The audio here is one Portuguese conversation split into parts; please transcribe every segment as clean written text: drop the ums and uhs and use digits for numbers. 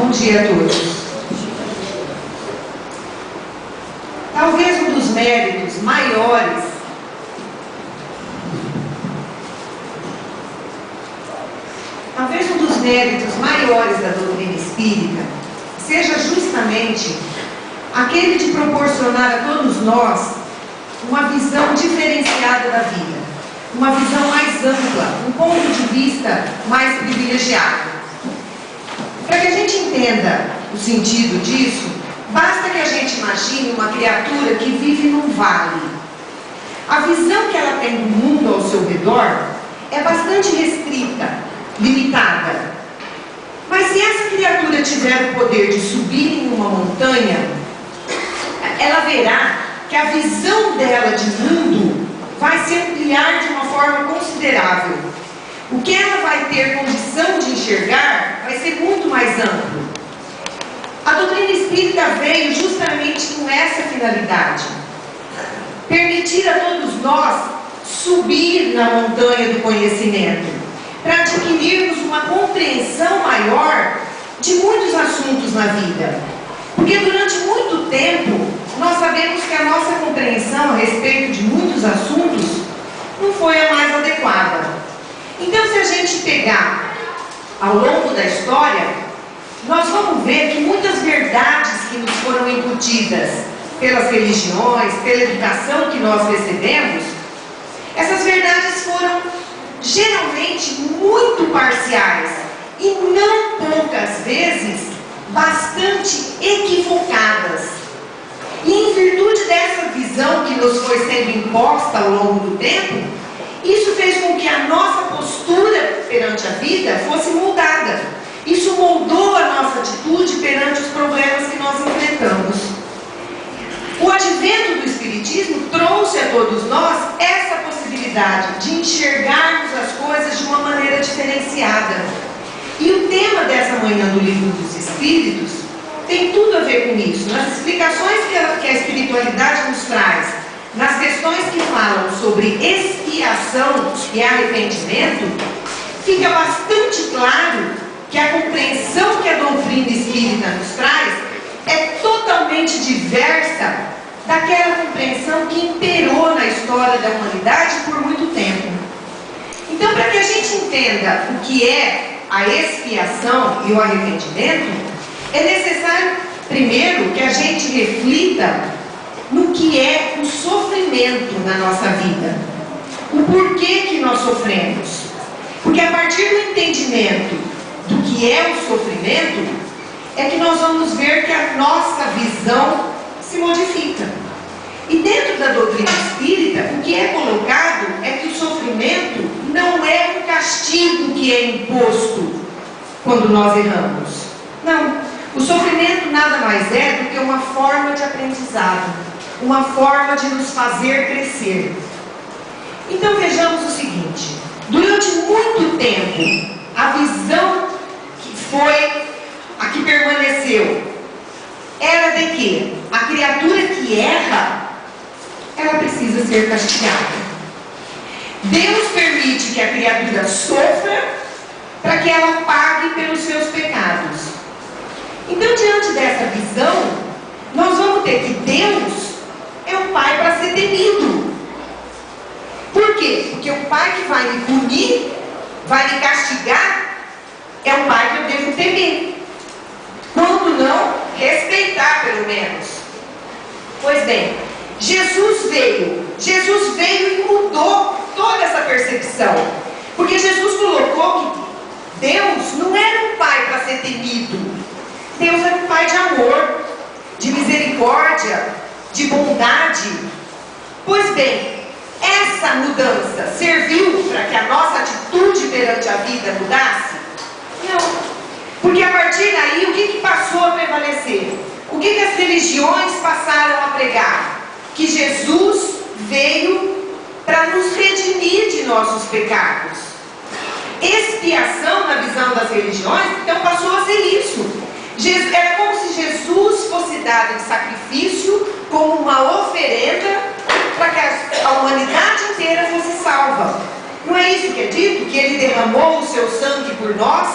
Bom dia a todos. Talvez um dos méritos maiores da doutrina espírita seja justamente aquele de proporcionar a todos nós uma visão diferenciada da vida, uma visão mais ampla, um ponto de vista mais privilegiado. Para que a gente entenda o sentido disso, basta que a gente imagine uma criatura que vive num vale. A visão que ela tem do mundo ao seu redor é bastante restrita, limitada. Mas se essa criatura tiver o poder de subir em uma montanha, ela verá que a visão dela de mundo vai se ampliar de uma forma considerável. O que ela vai ter condição de enxergar vai ser muito mais amplo. A doutrina espírita veio justamente com essa finalidade: permitir a todos nós subir na montanha do conhecimento, para adquirirmos uma compreensão maior de muitos assuntos na vida. Porque durante muito tempo, nós sabemos que a nossa compreensão a respeito de muitos assuntos não foi a mais adequada. Então, se a gente pegar ao longo da história, nós vamos ver que muitas verdades que nos foram incutidas pelas religiões, pela educação que nós recebemos, essas verdades foram geralmente muito parciais e não poucas vezes bastante equivocadas. E em virtude dessa visão que nos foi sendo imposta ao longo do tempo, isso fez com que a nossa postura perante a vida fosse moldada. Isso moldou a nossa atitude perante os problemas que nós enfrentamos. O advento do Espiritismo trouxe a todos nós essa possibilidade de enxergarmos as coisas de uma maneira diferenciada. E o tema dessa manhã do Livro dos Espíritos tem tudo a ver com isso. Nas explicações que a espiritualidade nos traz, nas questões que falam sobre expiação e arrependimento, fica bastante claro que a compreensão que a doutrina espírita nos traz é totalmente diversa daquela compreensão que imperou na história da humanidade por muito tempo. Então, para que a gente entenda o que é a expiação e o arrependimento, é necessário, primeiro, que a gente reflita no que é o sofrimento na nossa vida. O porquê que nós sofremos. Porque a partir do entendimento do que é o sofrimento, é que nós vamos ver que a nossa visão se modifica. E dentro da doutrina espírita, o que é colocado é que o sofrimento não é um castigo que é imposto quando nós erramos. Não. O sofrimento nada mais é do que uma forma de aprendizado, uma forma de nos fazer crescer. Então vejamos o seguinte: durante muito tempo, a visão que foi a que permaneceu era de que a criatura que erra, ela precisa ser castigada. Deus permite que a criatura sofra para que ela pague pelos seus pecados. Então, diante dessa visão, nós vamos ter que Deus é um pai para ser temido. Por quê? Porque o pai que vai me punir, vai me castigar, é um pai que eu devo temer. Quando não, respeitar pelo menos. Pois bem, Jesus veio e mudou toda essa percepção. Porque Jesus colocou que Deus não era um pai para ser temido. Deus era um pai de amor, de misericórdia, de bondade. Pois bem, essa mudança serviu para que a nossa atitude perante a vida mudasse? Não. Porque a partir daí, o que passou a prevalecer? O que as religiões passaram a pregar? Que Jesus veio para nos redimir de nossos pecados. Expiação, na visão das religiões, então passou a ser isso. Era como se Jesus fosse dado em sacrifício, como uma oferenda, para que a humanidade inteira fosse salva. Não é isso que é dito? Que Ele derramou o seu sangue por nós,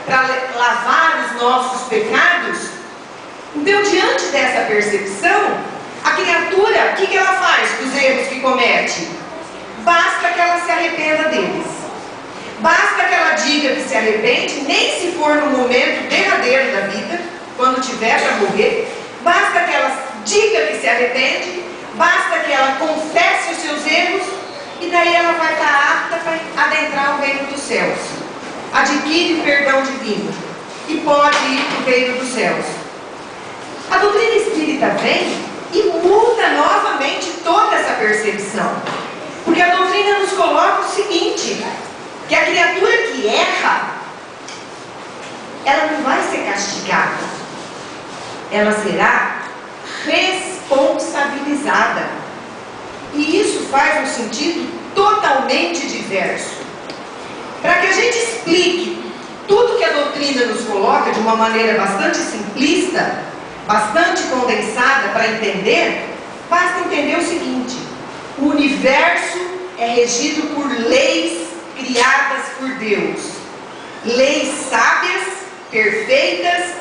para lavar os nossos pecados. Então, diante dessa percepção, a criatura, o que ela faz com os erros que comete? Basta que ela se arrependa deles. Basta que ela diga que se arrepende, nem se for no momento derradeiro da vida, quando tiver para morrer. Basta que ela diga que se arrepende, basta que ela confesse os seus erros, e daí ela vai estar apta para adentrar o reino dos céus. Adquire perdão divino e pode ir para o reino dos céus. A doutrina espírita vem e muda novamente toda essa percepção. Porque a doutrina nos coloca o seguinte, que a criatura que erra, ela não vai ser castigada. Ela será responsabilizada. E isso faz um sentido totalmente diverso. Para que a gente explique tudo que a doutrina nos coloca de uma maneira bastante simplista, bastante condensada para entender, basta entender o seguinte: o universo é regido por leis criadas por Deus. Leis sábias, perfeitas,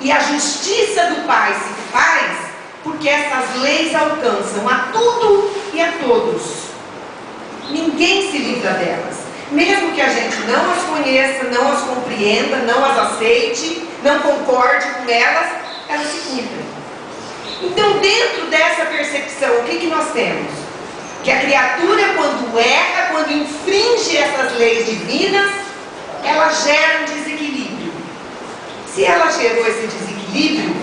e a justiça do Pai se faz porque essas leis alcançam a tudo e a todos. Ninguém se livra delas. Mesmo que a gente não as conheça, não as compreenda, não as aceite, não concorde com elas, elas se cumprem. Então, dentro dessa percepção, o que nós temos? Que a criatura, quando erra, quando infringe essas leis divinas, ela gera um desequilíbrio. Se ela gerou esse desequilíbrio,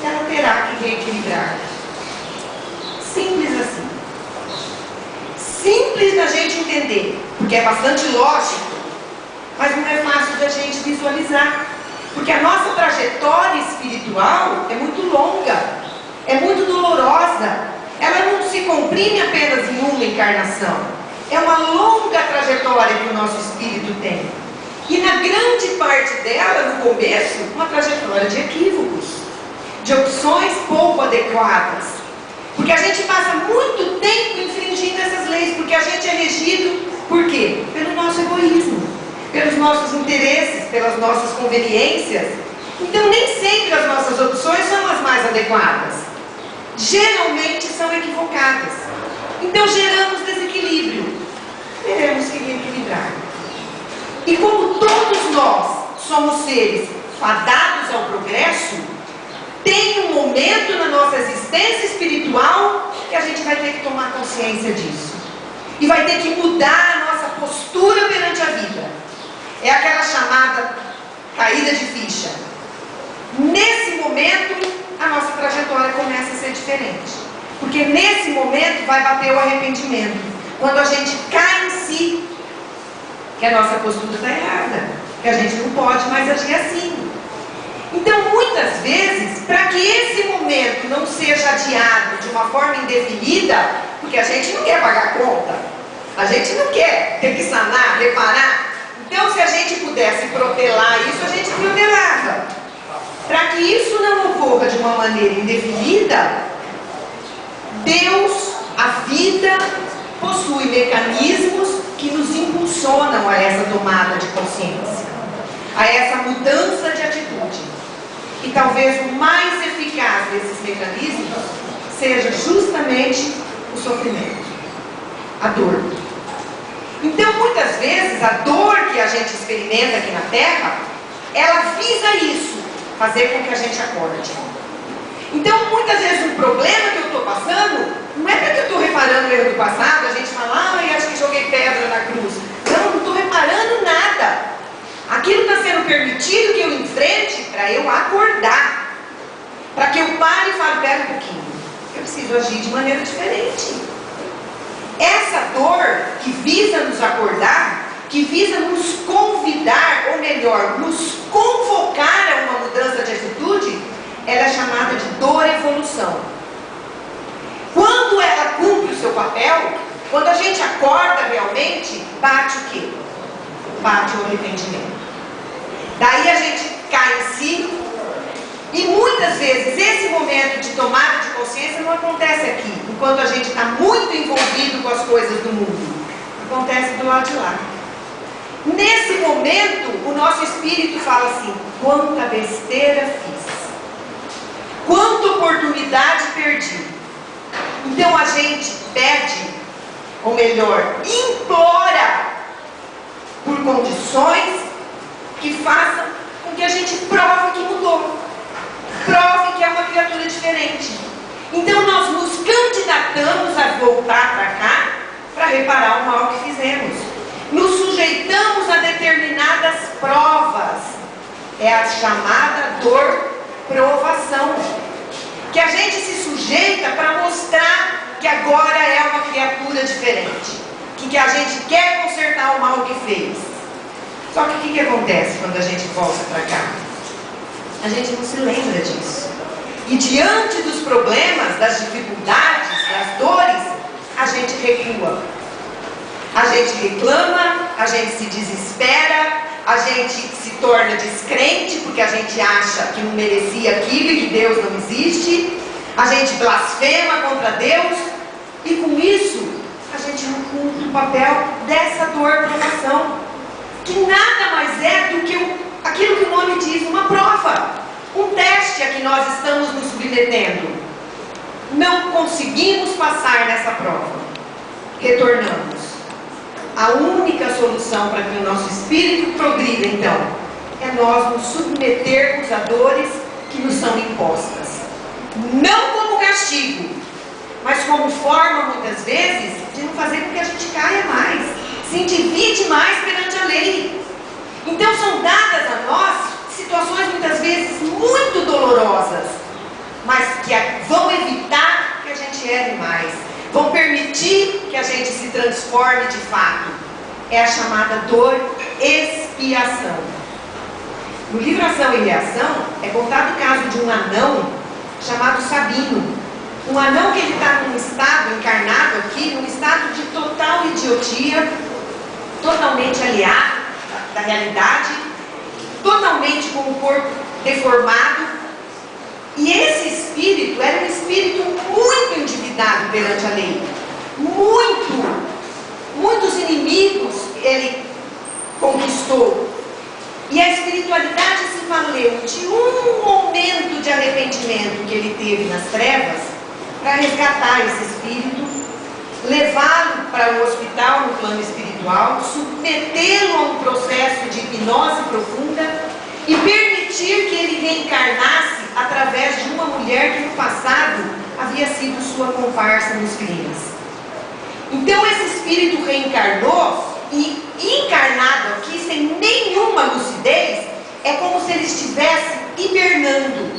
ela terá que reequilibrar. Simples assim. Simples da gente entender, porque é bastante lógico, mas não é fácil da gente visualizar. Porque a nossa trajetória espiritual é muito longa, é muito dolorosa. Ela não se comprime apenas em uma encarnação. É uma longa trajetória que o nosso espírito tem. E na grande parte dela, no começo, uma trajetória de equívocos, de opções pouco adequadas. Porque a gente passa muito tempo infringindo essas leis, porque a gente é regido, por quê? Pelo nosso egoísmo, pelos nossos interesses, pelas nossas conveniências. Então nem sempre as nossas opções são as mais adequadas. Geralmente são equivocadas. Então geramos desequilíbrio. Teremos que reequilibrar. E como todos nós somos seres fadados ao progresso, tem um momento na nossa existência espiritual que a gente vai ter que tomar consciência disso. E vai ter que mudar a nossa postura perante a vida. É aquela chamada caída de ficha. Nesse momento, a nossa trajetória começa a ser diferente. Porque nesse momento vai bater o arrependimento. Quando a gente cai em si, que a nossa postura está errada, que a gente não pode mais agir assim. Então, muitas vezes, para que esse momento não seja adiado de uma forma indefinida, porque a gente não quer pagar conta, a gente não quer ter que sanar, reparar. Então, se a gente pudesse protelar isso, a gente protelava. Para que isso não ocorra de uma maneira indefinida, Deus, a vida, possui mecanismos que nos impulsionam a essa tomada de consciência, a essa mudança de atitude. E talvez o mais eficaz desses mecanismos seja justamente o sofrimento, a dor. Então, muitas vezes, a dor que a gente experimenta aqui na Terra, ela visa isso, fazer com que a gente acorde. Então, muitas vezes, um problema que eu estou passando, não é porque eu estou reparando o erro do passado, a gente fala, acho que joguei pedra na cruz. Não estou reparando nada. Aquilo está sendo permitido que eu enfrente para eu acordar. Para que eu pare e fale, pera um pouquinho, eu preciso agir de maneira diferente. Essa dor que visa nos acordar, que visa nos convidar, ou melhor, nos convocar a uma mudança de atitude, ela é chamada de dor-evolução. Quando ela cumpre o seu papel, quando a gente acorda realmente, bate o quê? Bate o arrependimento. Daí a gente cai em si, e muitas vezes esse momento de tomada de consciência não acontece aqui, enquanto a gente está muito envolvido com as coisas do mundo. Acontece do lado de lá. Nesse momento, o nosso espírito fala assim: quanta besteira fiz, quanta oportunidade perdi. Então a gente pede, ou melhor, implora por condições que façam com que a gente prove que mudou, prove que é uma criatura diferente. Então nós nos candidatamos a voltar para cá para reparar o mal que fizemos. Nos sujeitamos a determinadas provas. É a chamada dor provação, que a gente se sujeita para mostrar que agora é uma criatura diferente, que a gente quer consertar o mal que fez. Só que o que acontece quando a gente volta para cá? A gente não se lembra disso. E diante dos problemas, das dificuldades, das dores, a gente recua. A gente reclama, a gente se desespera, a gente se torna descrente porque a gente acha que não merecia aquilo e que Deus não existe. A gente blasfema contra Deus e com isso a gente não cumpre o papel dessa dor-provação, que nada mais é do que aquilo que o nome diz, uma prova, um teste a que nós estamos nos submetendo. Não conseguimos passar nessa prova, retornamos. A única solução para que o nosso espírito progrida, então, é nós nos submetermos a dores que nos são impostas. Não como castigo, mas como forma, muitas vezes, de não fazer com que a gente caia mais, se endivide mais perante a lei. Então são dadas a nós situações muitas vezes muito dolorosas, mas que vão evitar que a gente erre mais, vão permitir que a gente se transforme de fato. É a chamada dor expiação. No livro Ação e Reação é contado o caso de um anão chamado Sabino. Um anão que ele está num estado encarnado aqui, num estado de total idiotia, totalmente aliado da realidade, totalmente com o corpo deformado. E esse espírito era um espírito muito endividado perante a lei. Muitos inimigos ele conquistou. E a espiritualidade se valeu de um momento de arrependimento que ele teve nas trevas para resgatar esse espírito, levá-lo para o hospital no plano espiritual, submetê-lo a um processo de hipnose profunda e permitir que ele reencarnasse através de uma mulher que no passado havia sido sua comparsa nos crimes. Então esse espírito reencarnou e encarnado aqui sem nenhuma lucidez, é como se ele estivesse hibernando,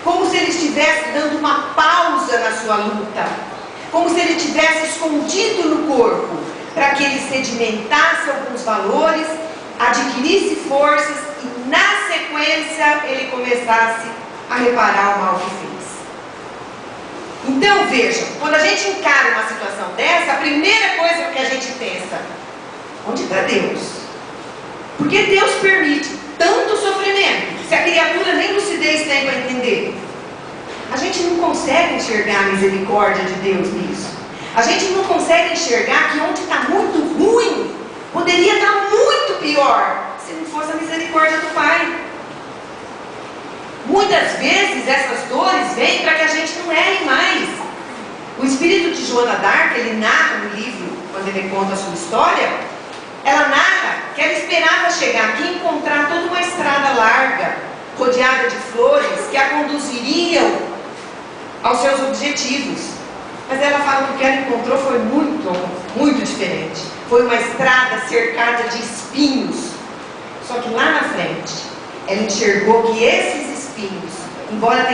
como se ele estivesse dando uma pausa na sua luta, como se ele estivesse escondido no corpo, para que ele sedimentasse alguns valores, adquirisse forças e na sequência ele começasse a reparar o mal que fez. Então vejam, quando a gente encara uma situação dessa, a primeira coisa que a gente pensa: onde está Deus? Porque Deus permite tanto sofrimento, se a criatura nem lucidez tem para entender? A gente não consegue enxergar a misericórdia de Deus nisso. A gente não consegue enxergar que onde está muito ruim, poderia estar muito pior, se não fosse a misericórdia do Pai. Muitas vezes essas dores vêm para que a gente não erre mais. O espírito de Joana d'Arc, ele narra no livro, quando ele conta a sua história, ela narra que ela esperava chegar aqui e encontrar toda uma estrada larga, rodeada de flores, que a conduziriam aos seus objetivos. Mas ela fala que o que ela encontrou foi muito diferente. Foi uma estrada cercada de espinhos. Só que lá na frente, ela enxergou que esses espinhos, embora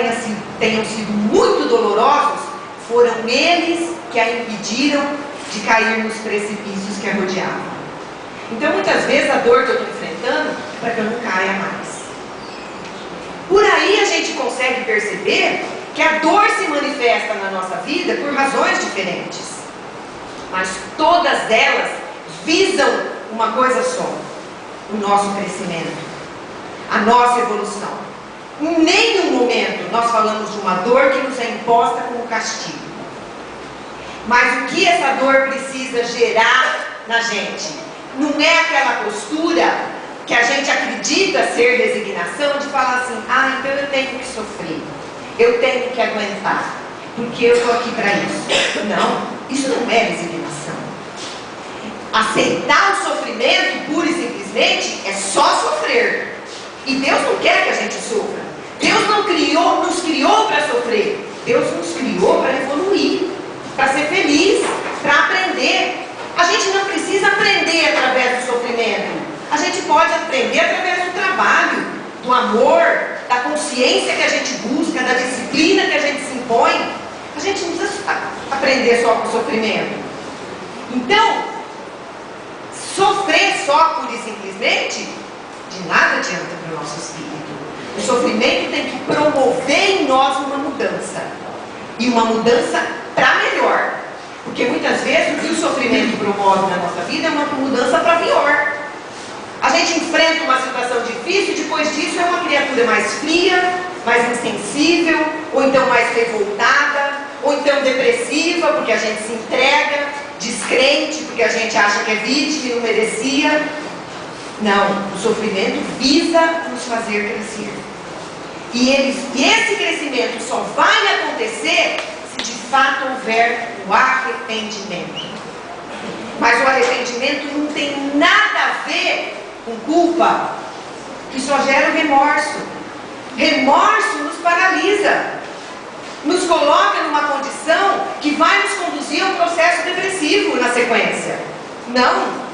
tenham sido muito dolorosos, foram eles que a impediram de cair nos precipícios que a rodeavam. Então muitas vezes a dor que eu estou enfrentando é para que eu não caia mais. Por aí a gente consegue perceber que a dor se manifesta na nossa vida por razões diferentes, mas todas elas visam uma coisa só: o nosso crescimento, a nossa evolução. Em nenhum momento nós falamos de uma dor que nos é imposta como castigo, mas o que essa dor precisa gerar na gente? Não é aquela postura que a gente acredita ser resignação, de falar assim, então eu tenho que sofrer, eu tenho que aguentar, porque eu estou aqui para isso. Não, isso não é resignação. Aceitar o sofrimento, pura e simplesmente, é só sofrer. E Deus não quer que a gente sofra. Deus não nos criou para sofrer. Deus nos criou para evoluir, para ser feliz, para aprender. A gente não precisa aprender através do sofrimento. A gente pode aprender através do trabalho, do amor, da consciência que a gente busca, da disciplina que a gente se impõe. A gente não precisa aprender só com o sofrimento. Então, sofrer só pura e simplesmente, de nada adianta para o nosso espírito. O sofrimento tem que promover em nós uma mudança. E uma mudança para melhor. Porque muitas vezes o que o sofrimento promove na nossa vida é uma mudança para pior. A gente enfrenta uma situação difícil e depois disso é uma criatura mais fria, mais insensível, ou então mais revoltada, ou então depressiva, porque a gente se entrega, descrente, porque a gente acha que é vítima e não merecia. Não, o sofrimento visa nos fazer crescer. E esse crescimento só vai acontecer se de fato houver o arrependimento. Mas o arrependimento não tem nada a ver com culpa, que só gera o remorso. Remorso nos paralisa, nos coloca numa condição que vai nos conduzir a um processo depressivo na sequência. Não.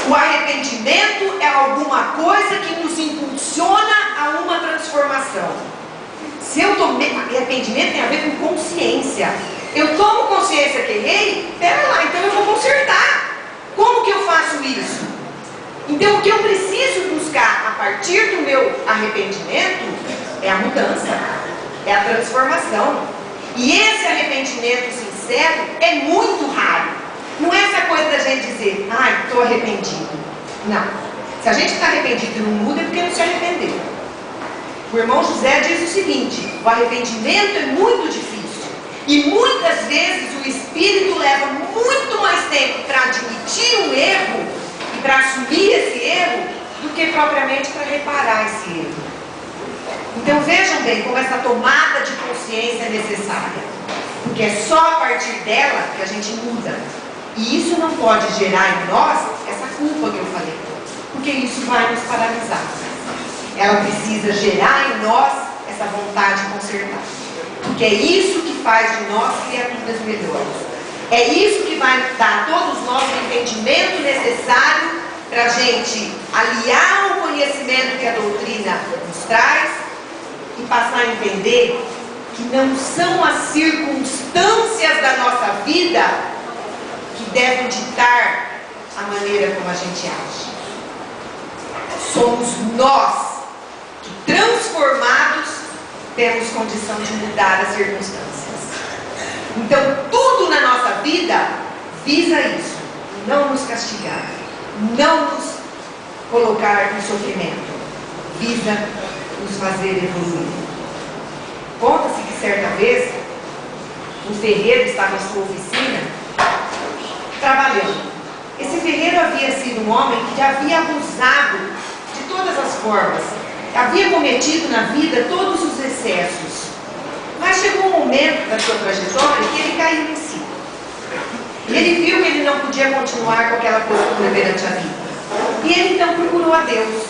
O arrependimento é alguma coisa que nos impulsiona a uma transformação. Se eu tomei, arrependimento tem a ver com consciência. Eu tomo consciência que errei, pera lá, então eu vou consertar. Como que eu faço isso? Então o que eu preciso buscar a partir do meu arrependimento é a mudança, é a transformação. E esse arrependimento sincero é muito raro. Não é essa coisa da gente dizer, estou arrependido. Não. Se a gente está arrependido e não muda, é porque não se arrependeu. O irmão José diz o seguinte: o arrependimento é muito difícil. E muitas vezes o espírito leva muito mais tempo para admitir um erro e para assumir esse erro do que propriamente para reparar esse erro. Então vejam bem como essa tomada de consciência é necessária. Porque é só a partir dela que a gente muda. E isso não pode gerar em nós essa culpa que eu falei, porque isso vai nos paralisar. Ela precisa gerar em nós essa vontade de consertar, porque é isso que faz de nós criaturas melhores. É isso que vai dar a todos nós o entendimento necessário para a gente aliar o conhecimento que a doutrina nos traz e passar a entender que não são as circunstâncias da nossa vida que devem ditar a maneira como a gente age. Somos nós que, transformados, temos condição de mudar as circunstâncias. Então, tudo na nossa vida visa isso: não nos castigar, não nos colocar no sofrimento, visa nos fazer evoluir. Conta-se que certa vez um ferreiro estava na sua oficina trabalhando. Esse ferreiro havia sido um homem que havia abusado de todas as formas, havia cometido na vida todos os excessos. Mas chegou um momento da sua trajetória que ele caiu em si. E ele viu que ele não podia continuar com aquela postura perante a vida. E ele então procurou a Deus.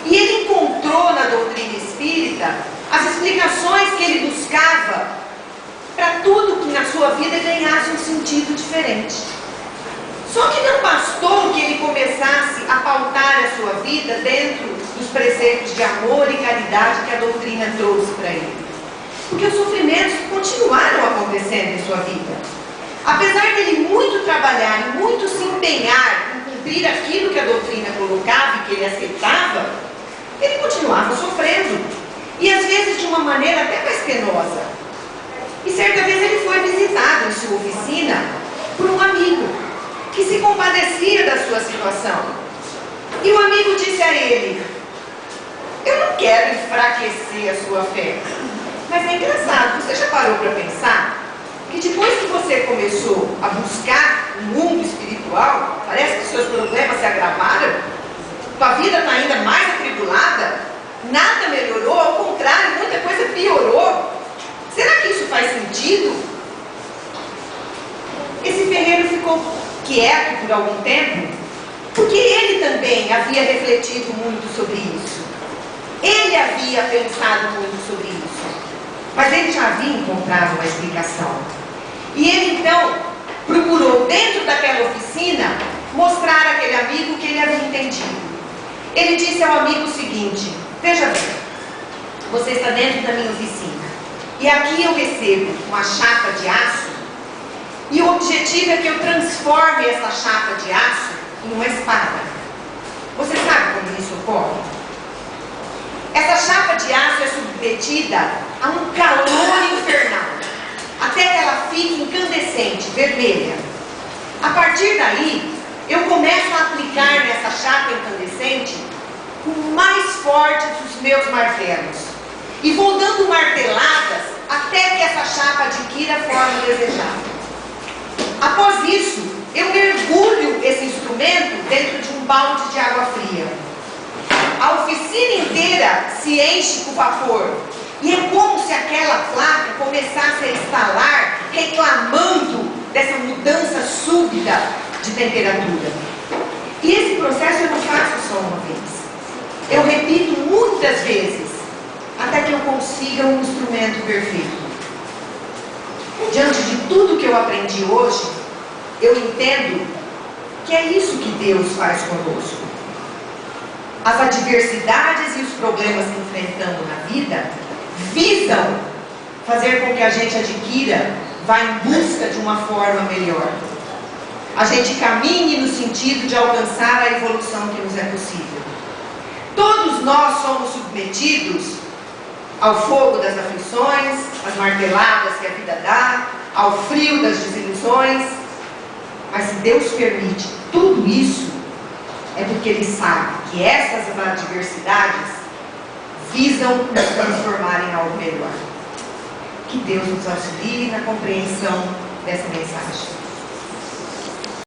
E ele encontrou na doutrina espírita as explicações que ele buscava para tudo que na sua vida ganhasse um sentido diferente. Só que não bastou que ele começasse a pautar a sua vida dentro dos preceitos de amor e caridade que a doutrina trouxe para ele. Porque os sofrimentos continuaram acontecendo em sua vida. Apesar dele muito trabalhar e muito se empenhar em cumprir aquilo que a doutrina colocava e que ele aceitava, ele continuava sofrendo. E às vezes de uma maneira até mais penosa. E certa vez ele foi visitado em sua oficina por um amigo que se compadecia da sua situação. E o amigo disse a ele: eu não quero enfraquecer a sua fé, mas é engraçado, você já parou para pensar que depois que você começou a buscar o mundo espiritual, Parece que os seus problemas se agravaram, tua vida está ainda mais atribulada, nada melhorou, ao contrário, muita coisa piorou. Será que isso faz sentido? Esse ferreiro ficou quieto por algum tempo, porque ele também havia refletido muito sobre isso. Ele havia pensado muito sobre isso. Mas ele já havia encontrado uma explicação. E ele então procurou, dentro daquela oficina, mostrar àquele amigo que ele havia entendido. Ele disse ao amigo o seguinte: veja bem, você está dentro da minha oficina, e aqui eu recebo uma chapa de aço, e o objetivo é que eu transforme essa chapa de aço em uma espada. Você sabe como isso ocorre? Essa chapa de aço é submetida a um calor infernal, até que ela fique incandescente, vermelha. A partir daí, eu começo a aplicar nessa chapa incandescente o mais forte dos meus martelos. E vou dando marteladas até que essa chapa adquira a forma desejada. Após isso, eu mergulho esse instrumento dentro de um balde de água fria. A oficina inteira se enche com vapor. E é como se aquela placa começasse a estalar, reclamando dessa mudança súbita de temperatura. E esse processo eu não faço só uma vez. Eu repito muitas vezes, até que eu consiga um instrumento perfeito. Diante de tudo que eu aprendi hoje, eu entendo que é isso que Deus faz conosco. As adversidades e os problemas que enfrentamos na vida visam fazer com que a gente adquira, vá em busca de uma forma melhor. A gente caminhe no sentido de alcançar a evolução que nos é possível. Todos nós somos submetidos ao fogo das aflições, às marteladas que a vida dá, ao frio das desilusões. Mas se Deus permite tudo isso, é porque Ele sabe que essas adversidades visam nos transformar em algo melhor. Que Deus nos auxilie na compreensão dessa mensagem.